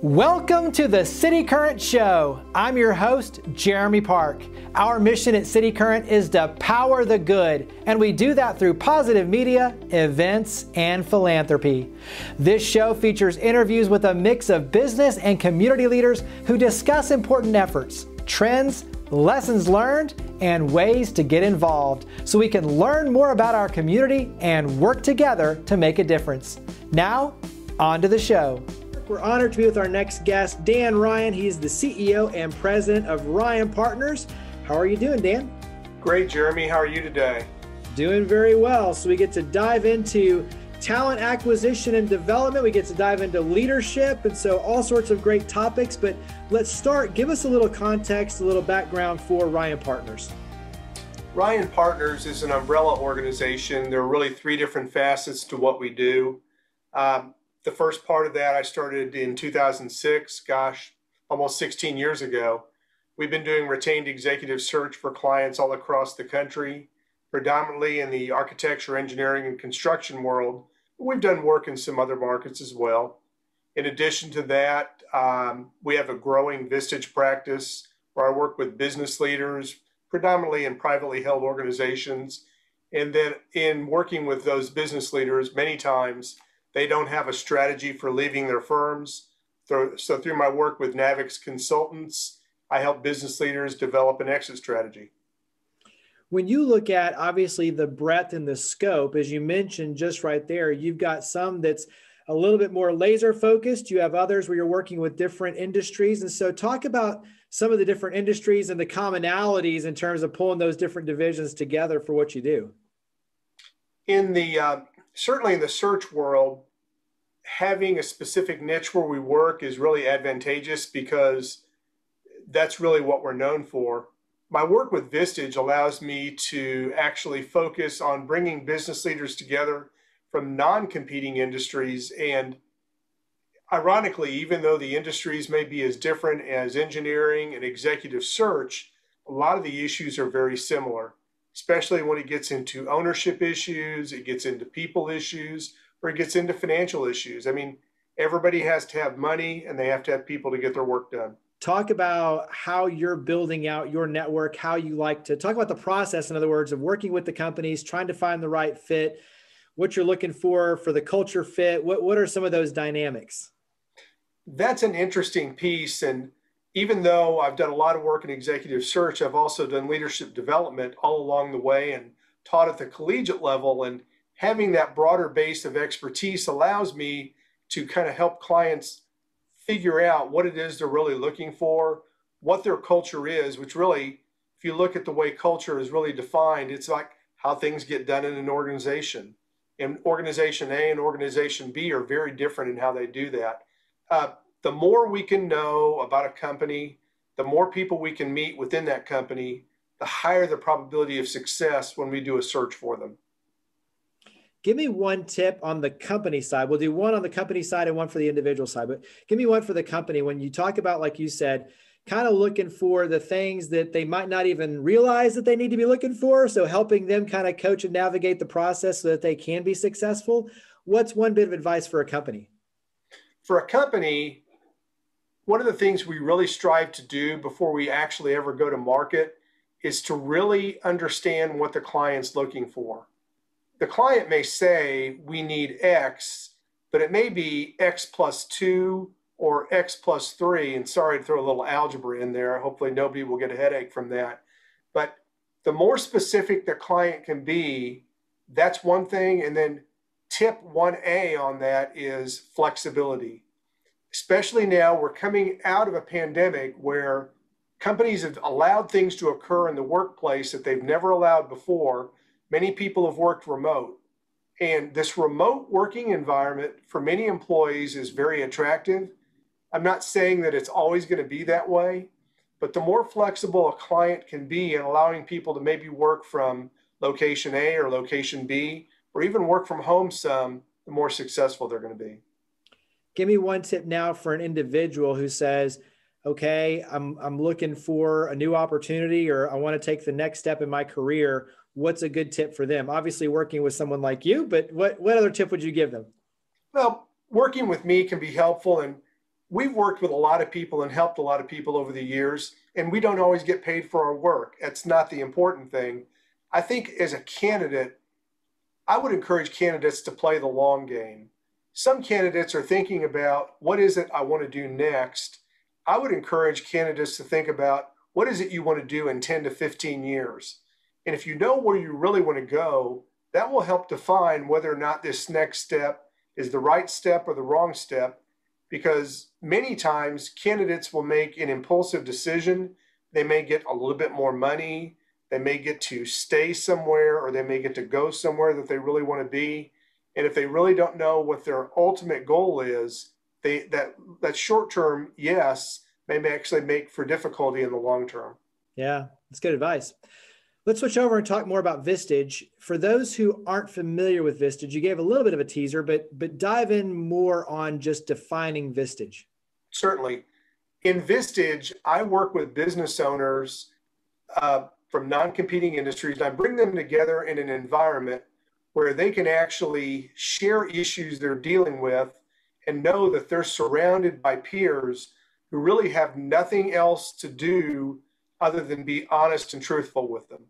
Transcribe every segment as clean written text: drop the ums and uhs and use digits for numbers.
Welcome to the cityCURRENT Show. I'm your host, Jeremy Park. Our mission at cityCURRENT is to power the good, and we do that through positive media, events, and philanthropy. This show features interviews with a mix of business and community leaders who discuss important efforts, trends, lessons learned, and ways to get involved so we can learn more about our community and work together to make a difference. Now, on to the show. We're honored to be with our next guest, Dan Ryan. He's the CEO and president of Ryan Partners. How are you doing, Dan? Great, Jeremy. How are you today? Doing very well. So we get to dive into talent acquisition and development. We get to dive into leadership, and so all sorts of great topics. But let's start. Give us a little context, a little background for Ryan Partners. Ryan Partners is an umbrella organization. There are really three different facets to what we do. The first part of that I started in 2006, almost 16 years ago. We've been doing retained executive search for clients all across the country, predominantly in the architecture, engineering, and construction world. We've done work in some other markets as well. In addition to that, we have a growing Vistage practice where I work with business leaders, predominantly in privately held organizations. And then in working with those business leaders, many times, they don't have a strategy for leaving their firms. So through my work with Navix Consultants, I help business leaders develop an exit strategy. When you look at, obviously, the breadth and the scope, as you mentioned just right there, you've got some that's a little bit more laser focused. You have others where you're working with different industries. And so talk about some of the different industries and the commonalities in terms of pulling those different divisions together for what you do. Certainly in the search world, having a specific niche where we work is really advantageous because that's really what we're known for. My work with Vistage allows me to actually focus on bringing business leaders together from non-competing industries. And ironically, even though the industries may be as different as engineering and executive search, a lot of the issues are very similar, especially when it gets into ownership issues, it gets into people issues, or it gets into financial issues. I mean, everybody has to have money and they have to have people to get their work done. Talk about how you're building out your network, how you like to talk about the process, in other words, of working with the companies, trying to find the right fit, what you're looking for the culture fit. What are some of those dynamics? That's an interesting piece. And even though I've done a lot of work in executive search, I've also done leadership development all along the way and taught at the collegiate level. And having that broader base of expertise allows me to kind of help clients figure out what it is they're really looking for, what their culture is, which really, if you look at the way culture is really defined, it's like how things get done in an organization. And organization A and organization B are very different in how they do that. The more we can know about a company, the more people we can meet within that company, the higher the probability of success when we do a search for them. Give me one tip on the company side. We'll do one on the company side and one for the individual side, but give me one for the company. When you talk about, like you said, kind of looking for the things that they might not even realize that they need to be looking for. So helping them kind of coach and navigate the process so that they can be successful. What's one bit of advice for a company? For a company, one of the things we really strive to do before we actually ever go to market is to really understand what the client's looking for. The client may say, we need X, but it may be X plus 2 or X plus 3. And sorry to throw a little algebra in there. Hopefully nobody will get a headache from that. But the more specific the client can be, that's one thing. And then tip 1A on that is flexibility. Especially now, we're coming out of a pandemic where companies have allowed things to occur in the workplace that they've never allowed before. Many people have worked remote. And this remote working environment for many employees is very attractive. I'm not saying that it's always going to be that way, but the more flexible a client can be in allowing people to maybe work from location A or location B, or even work from home some, the more successful they're going to be. Give me one tip now for an individual who says, okay, I'm looking for a new opportunity, or I want to take the next step in my career. What's a good tip for them? Obviously working with someone like you, but what other tip would you give them? Well, working with me can be helpful. And we've worked with a lot of people and helped a lot of people over the years, and we don't always get paid for our work. That's not the important thing. I think as a candidate, I would encourage candidates to play the long game. Some candidates are thinking about what is it I want to do next. I would encourage candidates to think about what is it you want to do in 10 to 15 years. And if you know where you really want to go, that will help define whether or not this next step is the right step or the wrong step, because many times candidates will make an impulsive decision. They may get a little bit more money, they may get to stay somewhere, or they may get to go somewhere that they really want to be. And if they really don't know what their ultimate goal is, that short-term yes may actually make for difficulty in the long term. Yeah, that's good advice. Let's switch over and talk more about Vistage. For those who aren't familiar with Vistage, you gave a little bit of a teaser, but dive in more on just defining Vistage. Certainly. In Vistage, I work with business owners from non-competing industries, and I bring them together in an environment where they can actually share issues they're dealing with and know that they're surrounded by peers who really have nothing else to do other than be honest and truthful with them.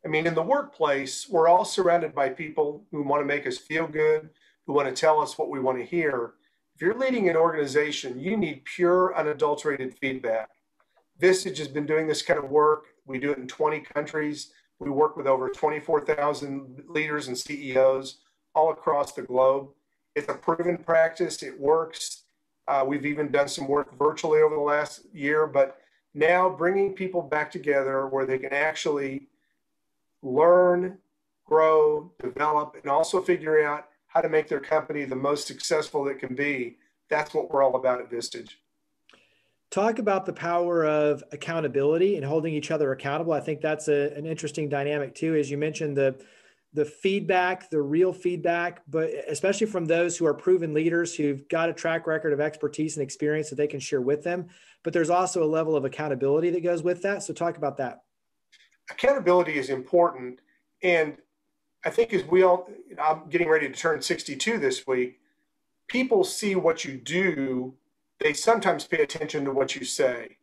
I mean, in the workplace, we're all surrounded by people who want to make us feel good, who want to tell us what we want to hear. If you're leading an organization, you need pure, unadulterated feedback. Vistage has been doing this kind of work. We do it in 20 countries. We work with over 24,000 leaders and CEOs all across the globe. It's a proven practice. It works. We've even done some work virtually over the last year, but now bringing people back together where they can actually learn, grow, develop, and also figure out how to make their company the most successful it can be. That's what we're all about at Vistage. Talk about the power of accountability and holding each other accountable. I think that's an interesting dynamic too. As you mentioned, the feedback, the real feedback, but especially from those who are proven leaders who've got a track record of expertise and experience that they can share with them. But there's also a level of accountability that goes with that. So talk about that. Accountability is important. And I think as I'm getting ready to turn 62 this week, people see what you do. They sometimes pay attention to what you say.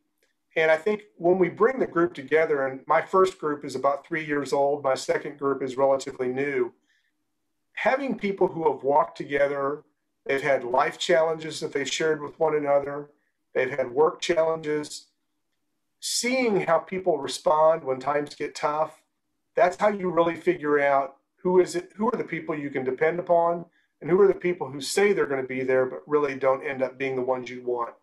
And I think when we bring the group together, and my first group is about 3 years old, my second group is relatively new, having people who have walked together, they've had life challenges that they've shared with one another, they've had work challenges, seeing how people respond when times get tough, that's how you really figure out who are the people you can depend upon, and who are the people who say they're going to be there, but really don't end up being the ones you want.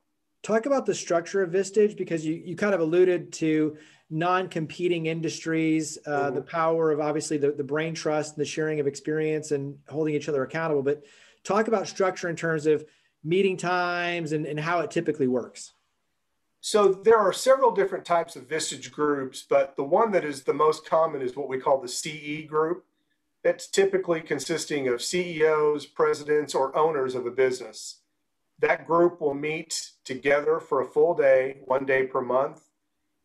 Talk about the structure of Vistage, because you kind of alluded to non-competing industries, the power of obviously the brain trust and the sharing of experience and holding each other accountable. But talk about structure in terms of meeting times and how it typically works. So there are several different types of Vistage groups, but the one that is the most common is what we call the CE group. That's typically consisting of CEOs, presidents, or owners of a business. That group will meet together for a full day, 1 day per month.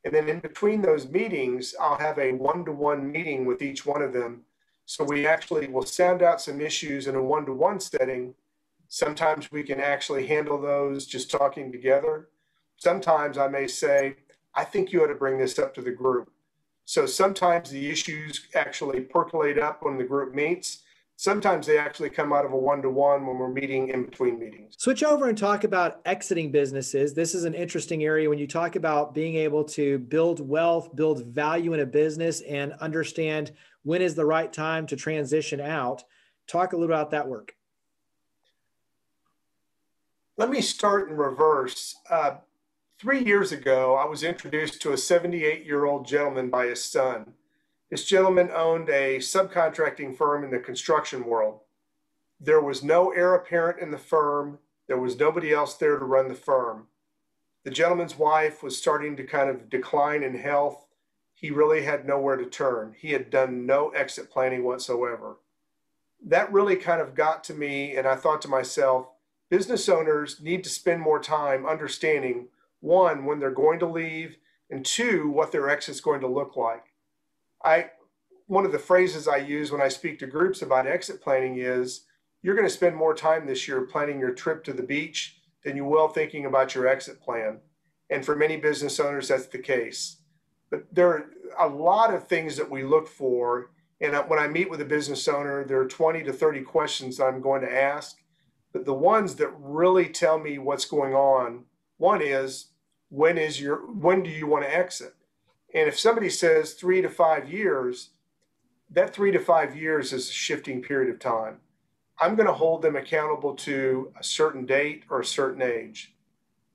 And then in between those meetings, I'll have a one-to-one meeting with each one of them. So we actually will sound out some issues in a one-to-one setting. Sometimes we can actually handle those just talking together. Sometimes I may say, I think you ought to bring this up to the group. So sometimes the issues actually percolate up when the group meets. Sometimes they actually come out of a one-to-one when we're meeting in between meetings. Switch over and talk about exiting businesses. This is an interesting area when you talk about being able to build wealth, build value in a business, and understand when is the right time to transition out. Talk a little about that work. Let me start in reverse. 3 years ago, I was introduced to a 78-year-old gentleman by his son. This gentleman owned a subcontracting firm in the construction world. There was no heir apparent in the firm. There was nobody else there to run the firm. The gentleman's wife was starting to kind of decline in health. He really had nowhere to turn. He had done no exit planning whatsoever. That really kind of got to me, and I thought to myself, business owners need to spend more time understanding, one, when they're going to leave, and two, what their exit's going to look like. One of the phrases I use when I speak to groups about exit planning is, you're going to spend more time this year planning your trip to the beach than you will thinking about your exit plan. And for many business owners, that's the case. But there are a lot of things that we look for. And when I meet with a business owner, there are 20 to 30 questions that I'm going to ask. But the ones that really tell me what's going on, one is, when do you want to exit? And if somebody says 3 to 5 years, that 3 to 5 years is a shifting period of time. I'm going to hold them accountable to a certain date or a certain age.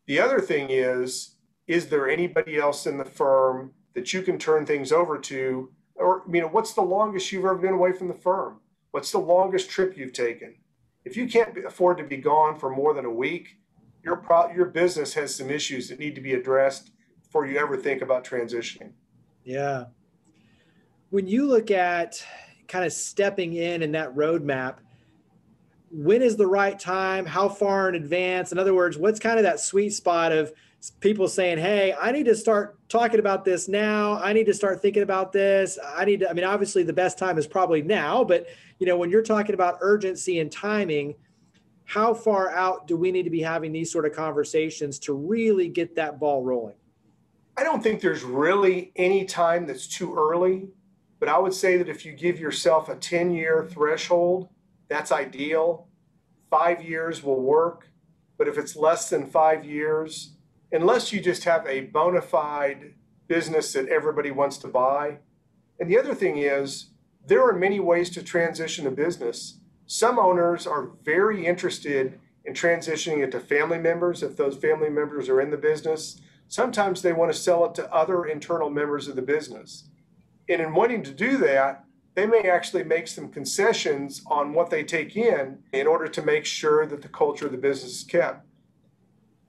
The other thing is there anybody else in the firm that you can turn things over to? Or, what's the longest you've ever been away from the firm? What's the longest trip you've taken? If you can't afford to be gone for more than a week, your business has some issues that need to be addressed before you ever think about transitioning. Yeah. When you look at kind of stepping in that roadmap, when is the right time? How far in advance? In other words, what's kind of that sweet spot of people saying, hey, I need to start talking about this now. I need to start thinking about this. Obviously the best time is probably now, but when you're talking about urgency and timing, how far out do we need to be having these sort of conversations to really get that ball rolling? I don't think there's really any time that's too early, but I would say that if you give yourself a 10-year threshold, that's ideal. 5 years will work, but if it's less than 5 years, unless you just have a bona fide business that everybody wants to buy. And the other thing is, there are many ways to transition a business. Some owners are very interested in transitioning it to family members if those family members are in the business. Sometimes they want to sell it to other internal members of the business. And in wanting to do that, they may actually make some concessions on what they take in order to make sure that the culture of the business is kept.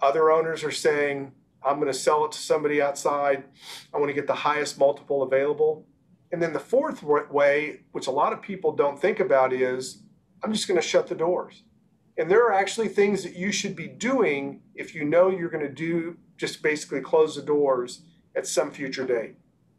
Other owners are saying, I'm going to sell it to somebody outside. I want to get the highest multiple available. And then the fourth way, which a lot of people don't think about, is I'm just going to shut the doors. And there are actually things that you should be doing if you know you're going to just basically close the doors at some future date.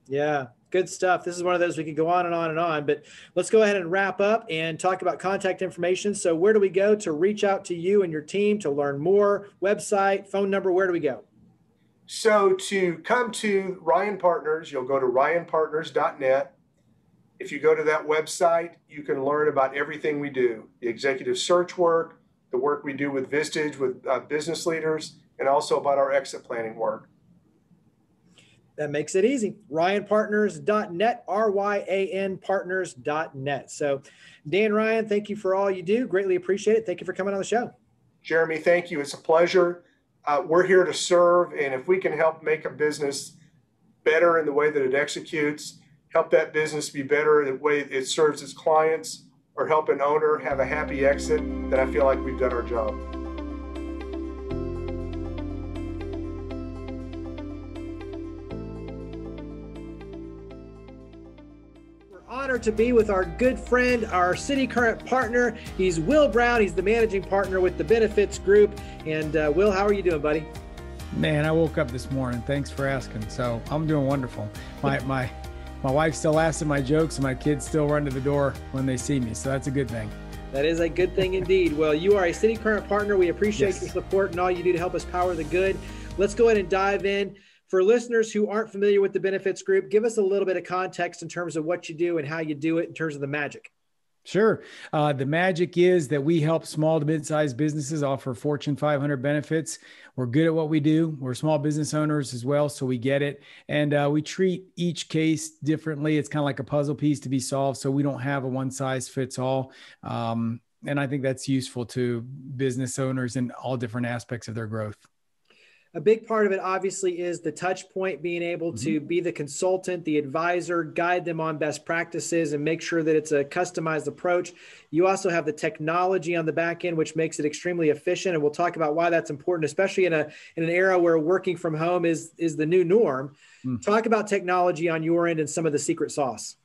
Yeah, good stuff. This is one of those we could go on and on and on, but let's go ahead and wrap up and talk about contact information. So where do we go to reach out to you and your team to learn more? Website, phone number, where do we go? So to come to Ryan Partners, you'll go to ryanpartners.net. If you go to that website, you can learn about everything we do, the executive search work, the work we do with Vistage with business leaders, and also about our exit planning work. That makes it easy. ryanpartners.net, RYAN partners.net. So Dan, Ryan, thank you for all you do. Greatly appreciate it. Thank you for coming on the show. Jeremy, thank you. It's a pleasure. We're here to serve, and if we can help make a business better in the way that it executes, help that business be better in the way it serves its clients, or help an owner have a happy exit, then I feel like we've done our job. Honored to be with our good friend, our cityCURRENT partner. He's Will Brown. He's the managing partner with the Benefits Group. And Will, how are you doing, buddy? Man, I woke up this morning. Thanks for asking. So I'm doing wonderful. My wife still laughs at my jokes, and my kids still run to the door when they see me. So that's a good thing. That is a good thing indeed. Well, you are a cityCURRENT partner. We appreciate your support and all you do to help us power the good. Let's go ahead and dive in. For listeners who aren't familiar with the Benefits Group, give us a little bit of context in terms of what you do and how you do it in terms of the magic. Sure. The magic is that we help small to mid-sized businesses offer Fortune 500 benefits. We're good at what we do. We're small business owners as well, so we get it. And we treat each case differently. It's kind of like a puzzle piece to be solved, so we don't have a one-size-fits-all. And I think that's useful to business owners in all different aspects of their growth. A big part of it, obviously, is the touch point, being able to be the consultant, the advisor, guide them on best practices, and make sure that it's a customized approach. You also have the technology on the back end, which makes it extremely efficient. And we'll talk about why that's important, especially in an era where working from home is the new norm. Talk about technology on your end and some of the secret sauce.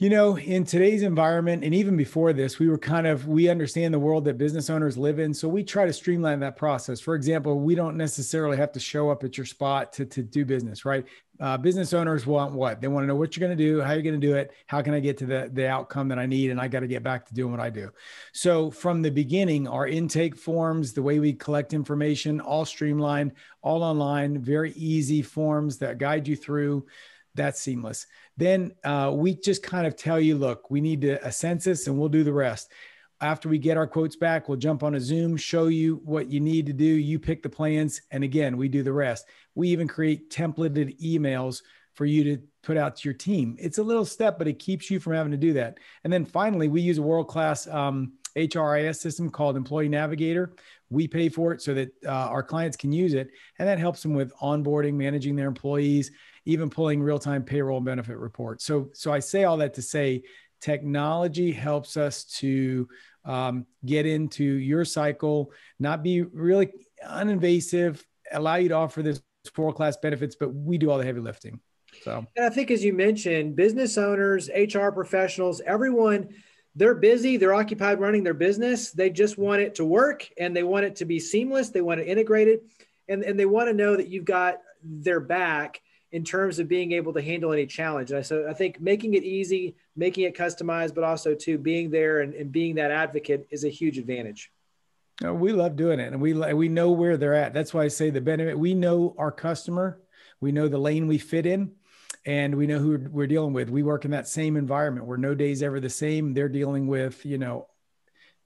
In today's environment, and even before this, we understand the world that business owners live in. So we try to streamline that process. For example, we don't necessarily have to show up at your spot to do business, right? Business owners want what? They want to know what you're going to do, how you're going to do it, how can I get to the outcome that I need, and I got to get back to doing what I do. So from the beginning, our intake forms, the way we collect information, all streamlined, all online, very easy forms that guide you through. That's seamless. Then we just kind of tell you, look, we need a census and we'll do the rest. After we get our quotes back, we'll jump on a Zoom, show you what you need to do. You pick the plans. And again, we do the rest. We even create templated emails for you to put out to your team. It's a little step, but it keeps you from having to do that. And then finally, we use a world-class HRIS system called Employee Navigator. We pay for it so that our clients can use it. And that helps them with onboarding, managing their employees, even pulling real-time payroll and benefit reports. So I say all that to say technology helps us to get into your cycle, not be really uninvasive, allow you to offer this world-class benefits, but we do all the heavy lifting. So, and I think, as you mentioned, business owners, HR professionals, everyone, they're busy, they're occupied running their business. They just want it to work and they want it to be seamless. They want it integrated and they want to know that you've got their back in terms of being able to handle any challenge. And so I think making it easy, making it customized, but also too being there and being that advocate is a huge advantage. We love doing it. And we know where they're at. That's why I say the benefit, we know our customer, we know the lane we fit in, and we know who we're dealing with. We work in that same environment where no day's ever the same. They're dealing with,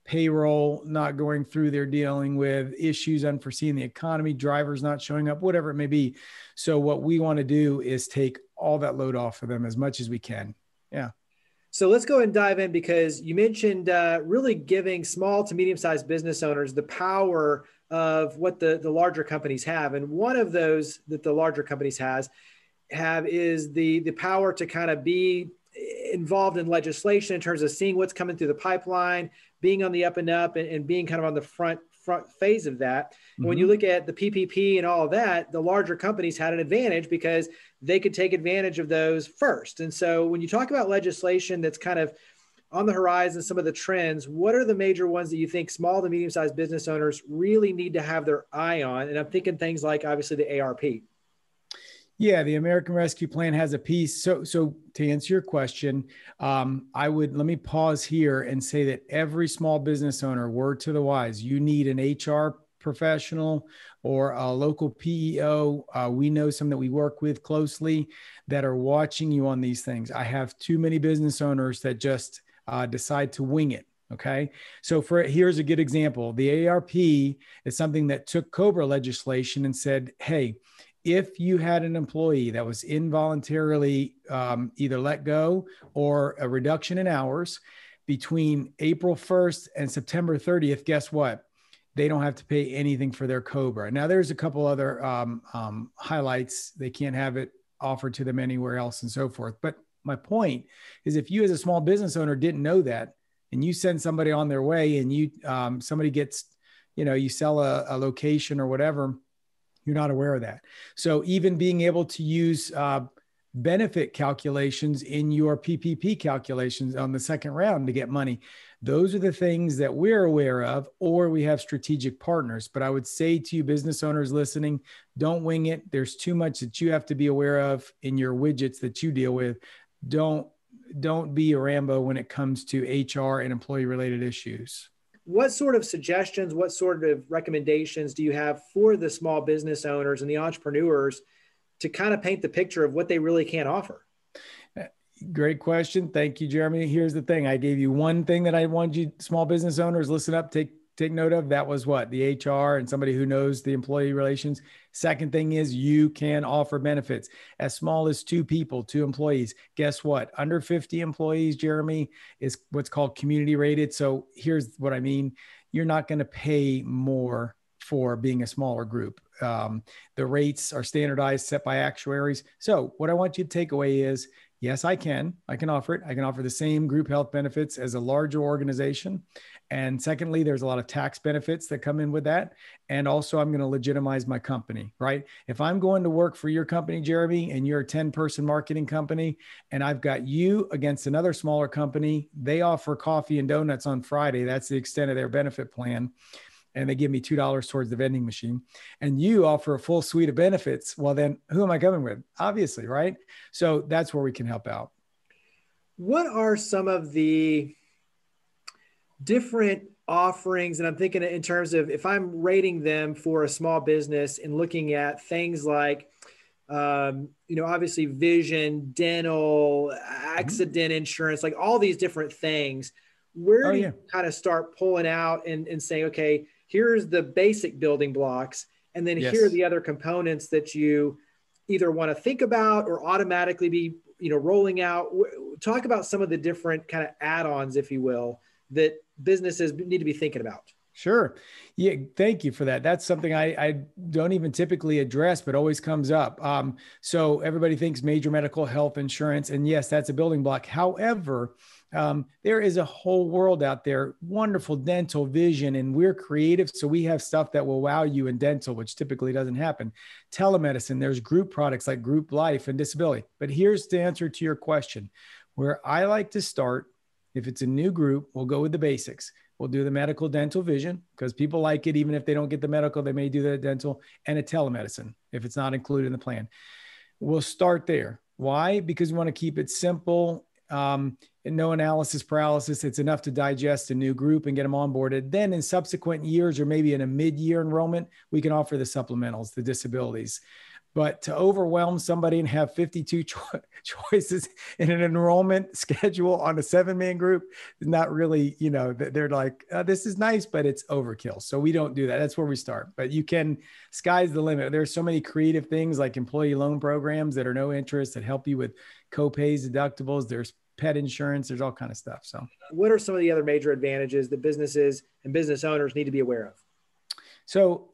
payroll not going through, they're dealing with issues unforeseen in the economy, drivers not showing up, whatever it may be. So what we want to do is take all that load off of them as much as we can. Yeah. So let's go and dive in, because you mentioned really giving small to medium-sized business owners the power of what the larger companies have. And one of those that the larger companies have is the power to kind of be involved in legislation in terms of seeing what's coming through the pipeline, being on the up and up, and being kind of on the front phase of that. Mm-hmm. When you look at the PPP and all of that, the larger companies had an advantage because they could take advantage of those first. And so when you talk about legislation that's kind of on the horizon, some of the trends, what are the major ones that you think small to medium-sized business owners really need to have their eye on? And I'm thinking things like obviously the ARP. Yeah, the American Rescue Plan has a piece. So to answer your question, let me pause here and say that every small business owner, word to the wise, you need an HR professional or a local PEO. We know some that we work with closely that are watching you on these things. I have too many business owners that just decide to wing it. Okay. So here's a good example. The ARP is something that took COBRA legislation and said, hey, if you had an employee that was involuntarily either let go or a reduction in hours between April 1st and September 30th, guess what? They don't have to pay anything for their COBRA. Now, there's a couple other highlights. They can't have it offered to them anywhere else and so forth. But my point is, if you as a small business owner didn't know that, and you send somebody on their way and somebody gets, you sell a location or whatever, you're not aware of that. So even being able to use benefit calculations in your PPP calculations on the second round to get money, those are the things that we're aware of, or we have strategic partners. But I would say to you business owners listening, don't wing it. There's too much that you have to be aware of in your widgets that you deal with. Don't be a Rambo when it comes to HR and employee related issues. What sort of suggestions, what sort of recommendations do you have for the small business owners and the entrepreneurs to kind of paint the picture of what they really can offer? Great question. Thank you, Jeremy. Here's the thing. I gave you one thing that I want you small business owners, listen up, take note of. That was what? The HR and somebody who knows the employee relations. Second thing is you can offer benefits as small as 2 people, 2 employees. Guess what? Under 50 employees, Jeremy, is what's called community rated. So here's what I mean. You're not going to pay more for being a smaller group. The rates are standardized, set by actuaries. So what I want you to take away is Yes, I can. I can offer it. I can offer the same group health benefits as a larger organization. And secondly, there's a lot of tax benefits that come in with that. And also, I'm going to legitimize my company, right? If I'm going to work for your company, Jeremy, and you're a 10-person marketing company, and I've got you against another smaller company, they offer coffee and donuts on Friday. That's the extent of their benefit plan. And they give me $2 towards the vending machine, and you offer a full suite of benefits. Well, then who am I coming with? Obviously, right? So that's where we can help out. What are some of the different offerings? And I'm thinking in terms of if I'm rating them for a small business and looking at things like, obviously vision, dental, accident insurance, like all these different things, where do you kind of start pulling out and saying, okay, here's the basic building blocks, and then here are the other components that you either want to think about or automatically be, rolling out. Talk about some of the different kind of add-ons, if you will, that businesses need to be thinking about. Sure. Yeah. Thank you for that. That's something I don't even typically address, but always comes up. So everybody thinks major medical health insurance, and yes, that's a building block. However, there is a whole world out there, wonderful dental, vision, and we're creative. So we have stuff that will wow you in dental, which typically doesn't happen. Telemedicine, there's group products like group life and disability. But here's the answer to your question. Where I like to start, if it's a new group, we'll go with the basics. We'll do the medical, dental, vision, because people like it. Even if they don't get the medical, they may do the dental, and a telemedicine if it's not included in the plan. We'll start there. Why? Because we want to keep it simple. And no analysis paralysis. It's enough to digest a new group and get them onboarded. Then in subsequent years, or maybe in a mid-year enrollment, we can offer the supplementals, the disabilities. But to overwhelm somebody and have 52 choices in an enrollment schedule on a 7-man group is not really, they're like, this is nice, but it's overkill. So we don't do that. That's where we start. But you can, sky's the limit. There's so many creative things like employee loan programs that are no interest that help you with co-pays, deductibles. There's pet insurance. There's all kind of stuff. So what are some of the other major advantages that businesses and business owners need to be aware of? So,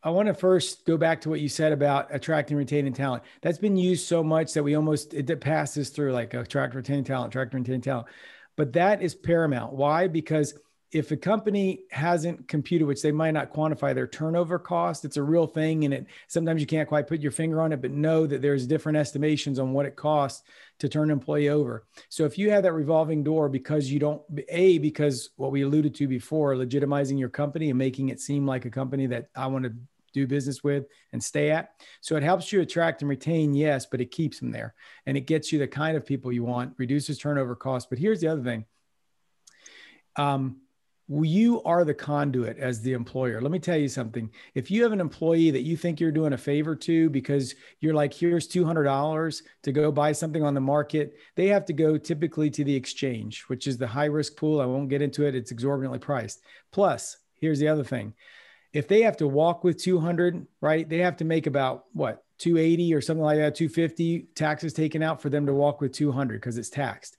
I want to first go back to what you said about attracting, retaining talent. That's been used so much that it passes through like attract, retain talent. But that is paramount. Why? Because if a company hasn't computed, which they might not quantify their turnover cost, it's a real thing. And sometimes you can't quite put your finger on it, but know that there's different estimations on what it costs to turn an employee over. So if you have that revolving door because because what we alluded to before, legitimizing your company and making it seem like a company that I want to do business with and stay at. So it helps you attract and retain, yes, but it keeps them there and it gets you the kind of people you want, reduces turnover costs. But here's the other thing. You are the conduit as the employer. Let me tell you something. If you have an employee that you think you're doing a favor to because you're like, here's $200 to go buy something on the market, they have to go typically to the exchange, which is the high risk pool. I won't get into it. It's exorbitantly priced. Plus, here's the other thing. If they have to walk with 200, right, they have to make about 280 or something like that, 250 taxes taken out for them to walk with 200 because it's taxed.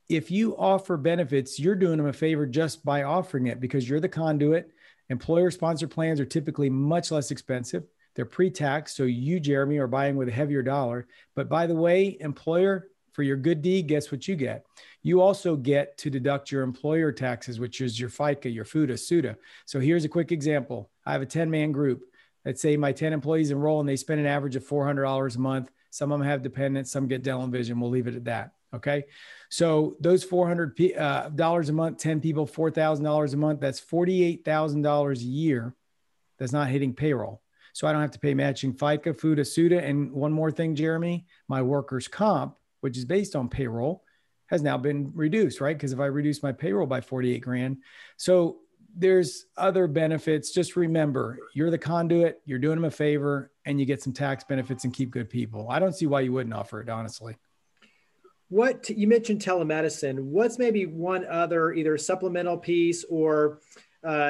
If you offer benefits, you're doing them a favor just by offering it because you're the conduit. Employer sponsored plans are typically much less expensive. They're pre-tax. So you, Jeremy, are buying with a heavier dollar. But by the way, employer, for your good deed, guess what you get? You also get to deduct your employer taxes, which is your FICA, your FUTA, SUTA. So here's a quick example. I have a 10-man group. Let's say my 10 employees enroll and they spend an average of $400 a month. Some of them have dependents, some get dental and vision. We'll leave it at that. Okay. So those $400 a month, 10 people, $4,000 a month, that's $48,000 a year. That's not hitting payroll. So I don't have to pay matching FICA, FUTA, SUTA. And one more thing, Jeremy, my workers' comp, which is based on payroll, has now been reduced, right? Because if I reduce my payroll by 48 grand. So there's other benefits. Just remember, you're the conduit, you're doing them a favor, and you get some tax benefits and keep good people. I don't see why you wouldn't offer it, honestly. You mentioned telemedicine. What's maybe one other either supplemental piece or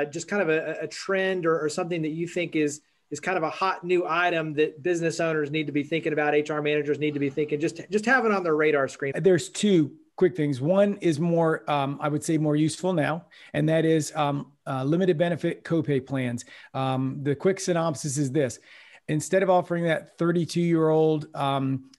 just kind of a trend or something that you think is kind of a hot new item that business owners need to be thinking about, HR managers need to be thinking, just have it on their radar screen? There's two quick things. One is more, I would say more useful now, and that is limited benefit copay plans. The quick synopsis is this. instead of offering that 32-year-old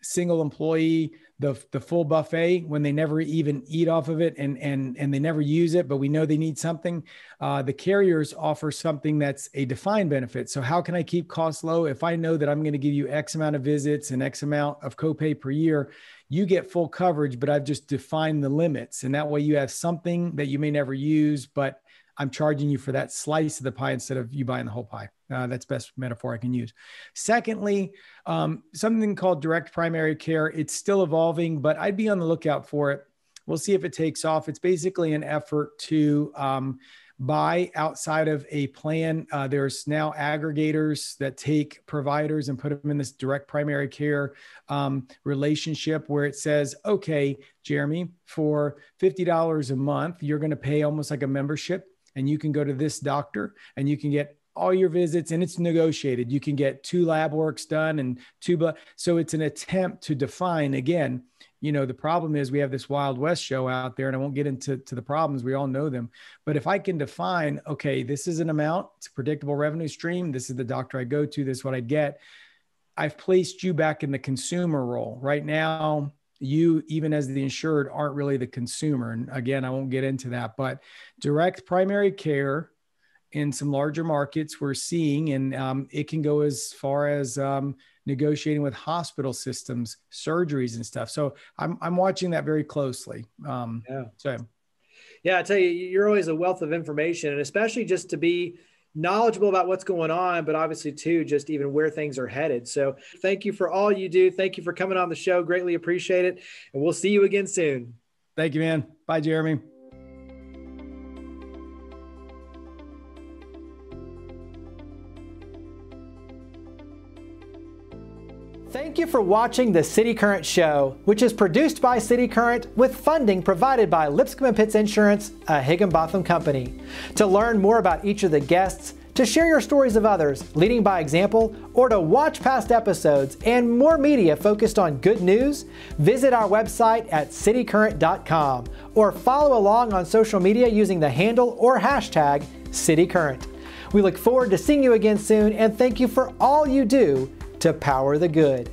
single employee the full buffet when they never even eat off of it and they never use it, but we know they need something, the carriers offer something that's a defined benefit. So how can I keep costs low? If I know that I'm going to give you X amount of visits and X amount of copay per year, you get full coverage, but I've just defined the limits. And that way you have something that you may never use, but I'm charging you for that slice of the pie instead of you buying the whole pie. That's the best metaphor I can use. Secondly, something called direct primary care. It's still evolving, but I'd be on the lookout for it. We'll see if it takes off. It's basically an effort to buy outside of a plan. There's now aggregators that take providers and put them in this direct primary care relationship where it says, okay, Jeremy, for $50 a month, you're going to pay almost like a membership, and you can go to this doctor and you can get all your visits, and it's negotiated. You can get 2 lab works done and 2 blood. So it's an attempt to define, again, the problem is we have this Wild West show out there, and I won't get into the problems. We all know them. But if I can define, okay, this is an amount, it's a predictable revenue stream. This is the doctor I go to. This is what I get. I've placed you back in the consumer role. Right now, you, even as the insured, aren't really the consumer. And again, I won't get into that, but direct primary care in some larger markets we're seeing, and it can go as far as negotiating with hospital systems, surgeries and stuff. So I'm watching that very closely. Yeah, I tell you, you're always a wealth of information, and especially just to be knowledgeable about what's going on, but obviously too, just even where things are headed. So thank you for all you do. Thank you for coming on the show. Greatly appreciate it. And we'll see you again soon. Thank you, man. Bye, Jeremy. Thank you for watching the cityCURRENT Show, which is produced by cityCURRENT with funding provided by Lipscomb & Pitts Insurance, a Higginbotham company. To learn more about each of the guests, to share your stories of others, leading by example, or to watch past episodes and more media focused on good news, visit our website at citycurrent.com or follow along on social media using the handle or hashtag citycurrent. We look forward to seeing you again soon, and thank you for all you do to power the good.